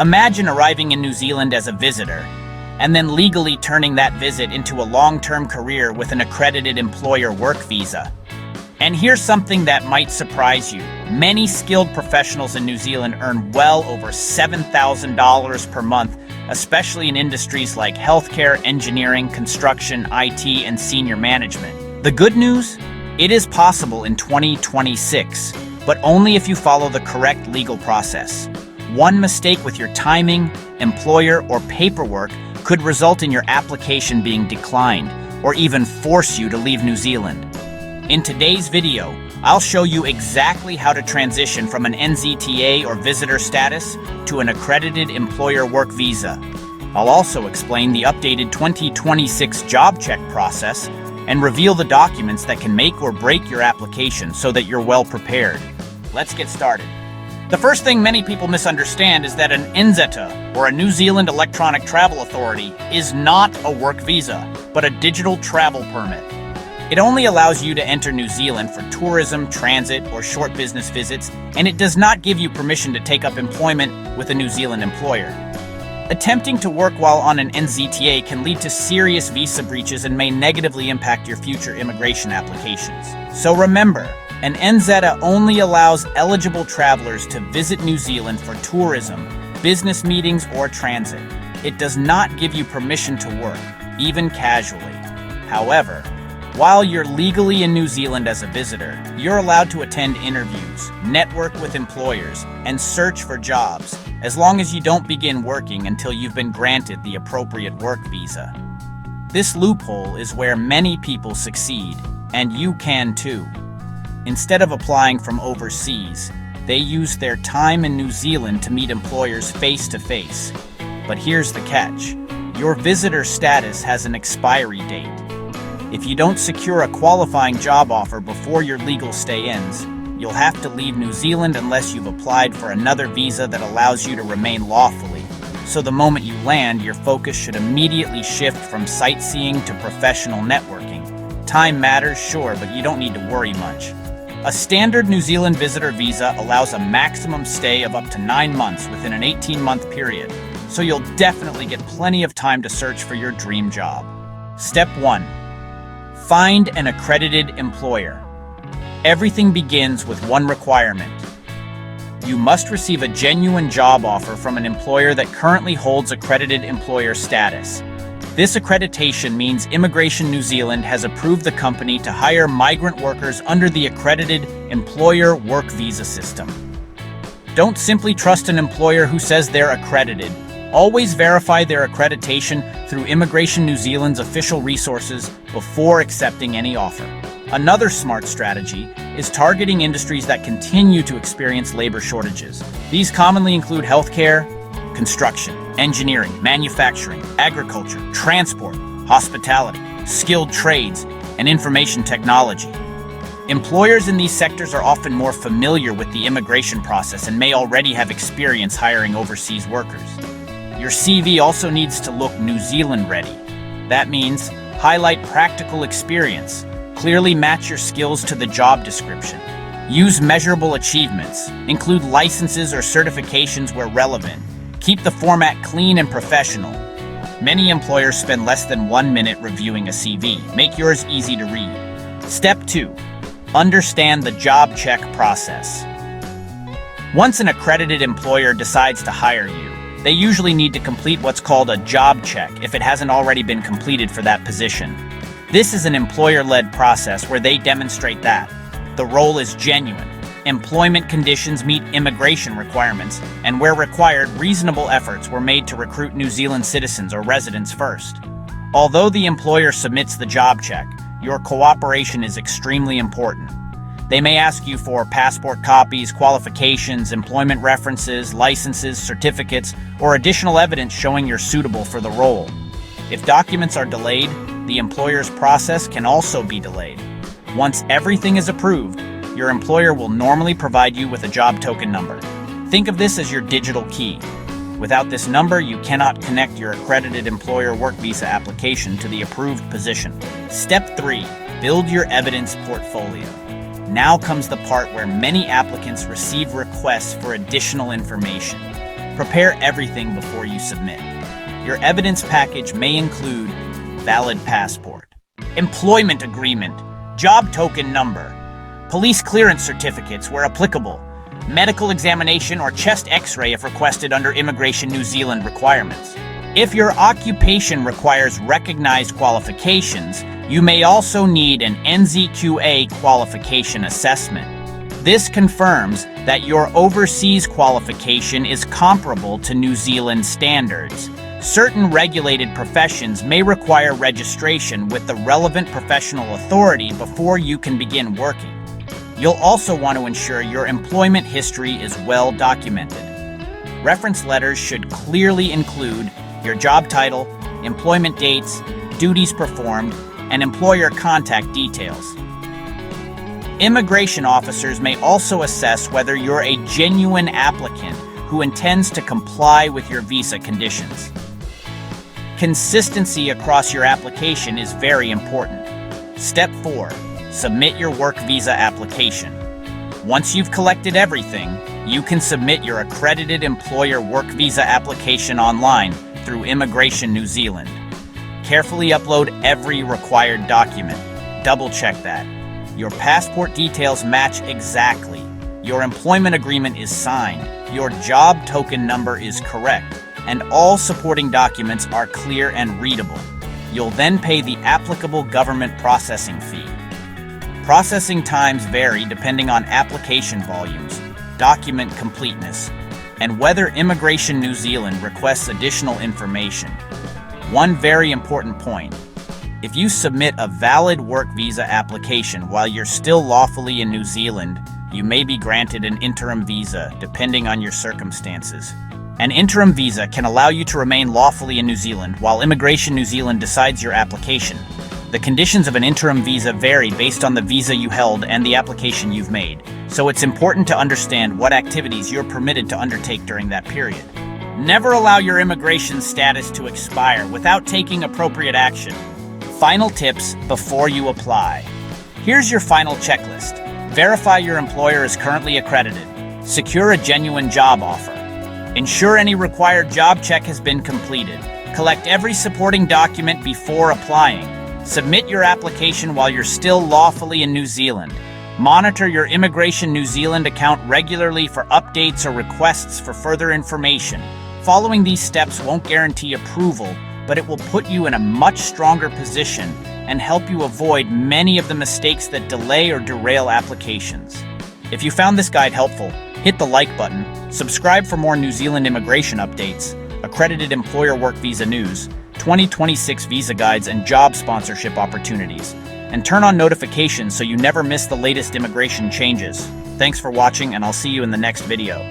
Imagine arriving in New Zealand as a visitor, and then legally turning that visit into a long-term career with an Accredited Employer Work Visa. And here's something that might surprise you. Many skilled professionals in New Zealand earn well over $7,000 per month, especially in industries like healthcare, engineering, construction, IT, and senior management. The good news? It is possible in 2026, but only if you follow the correct legal process. One mistake with your timing, employer, or paperwork could result in your application being declined, or even force you to leave New Zealand. In today's video, I'll show you exactly how to transition from an NZTA or visitor status to an Accredited Employer Work Visa. I'll also explain the updated 2026 job check process and reveal the documents that can make or break your application so that you're well prepared. Let's get started. The first thing many people misunderstand is that an NZeTA, or a New Zealand Electronic Travel Authority, is not a work visa, but a digital travel permit. It only allows you to enter New Zealand for tourism, transit, or short business visits, and it does not give you permission to take up employment with a New Zealand employer. Attempting to work while on an NZTA can lead to serious visa breaches and may negatively impact your future immigration applications. So remember, an NZeTA only allows eligible travelers to visit New Zealand for tourism, business meetings, or transit. It does not give you permission to work, even casually. However, while you're legally in New Zealand as a visitor, you're allowed to attend interviews, network with employers, and search for jobs, as long as you don't begin working until you've been granted the appropriate work visa. This loophole is where many people succeed, and you can too. Instead of applying from overseas, they use their time in New Zealand to meet employers face-to-face. But here's the catch. Your visitor status has an expiry date. If you don't secure a qualifying job offer before your legal stay ends, you'll have to leave New Zealand unless you've applied for another visa that allows you to remain lawfully. So the moment you land, your focus should immediately shift from sightseeing to professional networking. Time matters, sure, but you don't need to worry much. A standard New Zealand visitor visa allows a maximum stay of up to 9 months within an 18-month period, so you'll definitely get plenty of time to search for your dream job. Step 1. Find an accredited employer. Everything begins with one requirement. You must receive a genuine job offer from an employer that currently holds accredited employer status. This accreditation means Immigration New Zealand has approved the company to hire migrant workers under the Accredited Employer Work Visa system. Don't simply trust an employer who says they're accredited. Always verify their accreditation through Immigration New Zealand's official resources before accepting any offer. Another smart strategy is targeting industries that continue to experience labor shortages. These commonly include healthcare, construction, engineering, manufacturing, agriculture, transport, hospitality, skilled trades, and information technology. Employers in these sectors are often more familiar with the immigration process and may already have experience hiring overseas workers. Your CV also needs to look New Zealand ready. That means highlight practical experience, clearly match your skills to the job description. Use measurable achievements, include licenses or certifications where relevant. Keep the format clean and professional. Many employers spend less than 1 minute reviewing a CV. Make yours easy to read. Step 2. Understand the job check process. Once an accredited employer decides to hire you, they usually need to complete what's called a job check if it hasn't already been completed for that position. This is an employer-led process where they demonstrate that the role is genuine, employment conditions meet immigration requirements, and where required, reasonable efforts were made to recruit New Zealand citizens or residents first. Although the employer submits the job check, your cooperation is extremely important. They may ask you for passport copies, qualifications, employment references, licenses, certificates, or additional evidence showing you're suitable for the role. If documents are delayed, the employer's process can also be delayed. Once everything is approved, your employer will normally provide you with a job token number. Think of this as your digital key. Without this number, you cannot connect your Accredited Employer Work Visa application to the approved position. Step 3. Build your evidence portfolio. Now comes the part where many applicants receive requests for additional information. Prepare everything before you submit. Your evidence package may include valid passport, employment agreement, job token number, police clearance certificates where applicable, medical examination or chest x-ray if requested under Immigration New Zealand requirements. If your occupation requires recognized qualifications, you may also need an NZQA qualification assessment. This confirms that your overseas qualification is comparable to New Zealand standards. Certain regulated professions may require registration with the relevant professional authority before you can begin working. You'll also want to ensure your employment history is well documented. Reference letters should clearly include your job title, employment dates, duties performed, and employer contact details. Immigration officers may also assess whether you're a genuine applicant who intends to comply with your visa conditions. Consistency across your application is very important. Step 4. Submit your work visa application. Once you've collected everything, you can submit your Accredited Employer Work Visa application online through Immigration New Zealand. Carefully upload every required document. Double-check that your passport details match exactly, your employment agreement is signed, your job token number is correct, and all supporting documents are clear and readable. You'll then pay the applicable government processing fee. Processing times vary depending on application volumes, document completeness, and whether Immigration New Zealand requests additional information. One very important point: if you submit a valid work visa application while you're still lawfully in New Zealand, you may be granted an interim visa depending on your circumstances. An interim visa can allow you to remain lawfully in New Zealand while Immigration New Zealand decides your application. The conditions of an interim visa vary based on the visa you held and the application you've made, so it's important to understand what activities you're permitted to undertake during that period. Never allow your immigration status to expire without taking appropriate action. Final tips before you apply. Here's your final checklist. Verify your employer is currently accredited. Secure a genuine job offer. Ensure any required job check has been completed. Collect every supporting document before applying. Submit your application while you're still lawfully in New Zealand. Monitor your Immigration New Zealand account regularly for updates or requests for further information. Following these steps won't guarantee approval, but it will put you in a much stronger position and help you avoid many of the mistakes that delay or derail applications. If you found this guide helpful, hit the like button, subscribe for more New Zealand immigration updates, Accredited Employer Work Visa news, 2026 visa guides, and job sponsorship opportunities, and turn on notifications so you never miss the latest immigration changes. Thanks for watching, and I'll see you in the next video.